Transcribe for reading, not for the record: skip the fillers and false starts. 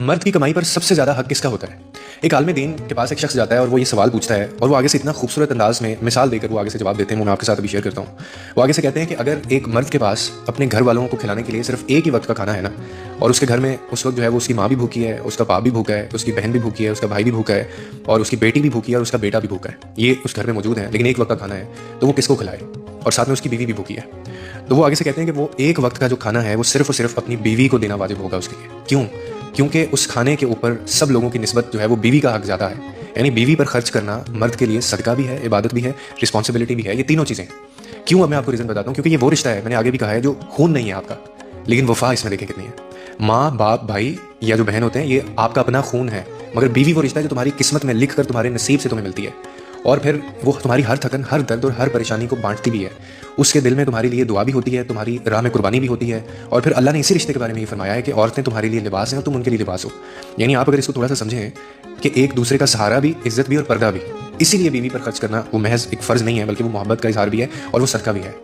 मर्द की कमाई पर सबसे ज़्यादा हक किसका होता है? एक आलिम दीन के पास एक शख्स जाता है और वो ये सवाल पूछता है और वो आगे से इतना खूबसूरत अंदाज में मिसाल देकर वो आगे से जवाब देते हैं। मैं आपके साथ अभी शेयर करता हूँ। वो आगे से कहते हैं कि अगर एक मर्द के पास अपने घर वालों को खिलाने के लिए सिर्फ एक ही वक्त का खाना है ना, और उसके घर में उस वक्त जो है वो उसकी माँ भी भूखी है, उसका बाप भी भूखा है, उसकी बहन भी भूखी है, उसका भाई भी भूखा है और उसकी बेटी भी भूखी है और उसका बेटा भी भूखा है, ये उस घर में मौजूद है, लेकिन एक वक्त का खाना है, तो वो किसको खिलाए? और साथ में उसकी बीवी भी भूखी है। तो वो आगे से कहते हैं कि वो एक वक्त का जो खाना है वो सिर्फ और सिर्फ अपनी बीवी को देना वाजिब होगा उसके लिए। क्यों? क्योंकि उस खाने के ऊपर सब लोगों की निस्बत जो है वो बीवी का हक ज़्यादा है। यानी बीवी पर खर्च करना मर्द के लिए सदका भी है, इबादत भी है, रिस्पॉन्सिबिलिटी भी है, ये तीनों चीज़ें। क्यों? अब मैं आपको रीज़न बताता हूँ। क्योंकि ये वो रिश्ता है, मैंने आगे भी कहा है, जो खून नहीं है आपका, लेकिन वफा इसमें देखें कितनी है। माँ बाप भाई या जो बहन होते हैं ये आपका अपना खून है, मगर बीवी वो रिश्ता है जो तुम्हारी किस्मत में लिख कर तुम्हारे नसीब से तुम्हें मिलती है, और फिर वो तुम्हारी हर थकन, हर दर्द और हर परेशानी को बांटती भी है। उसके दिल में तुम्हारे लिए दुआ भी होती है, तुम्हारी राह में कुर्बानी भी होती है। और फिर अल्लाह ने इसी रिश्ते के बारे में ये फरमाया है कि औरतें तुम्हारे लिए लिबास हैं और तुम उनके लिए लिबास हो। यानी आप अगर इसको थोड़ा सा समझें कि एक दूसरे का सहारा भी, इज्जत भी और पर्दा भी, इसीलिए बीवी पर खर्च करना वो महज एक फ़र्ज़ नहीं है, बल्कि वो मोहब्बत का इजहार भी है और वो सदका भी है।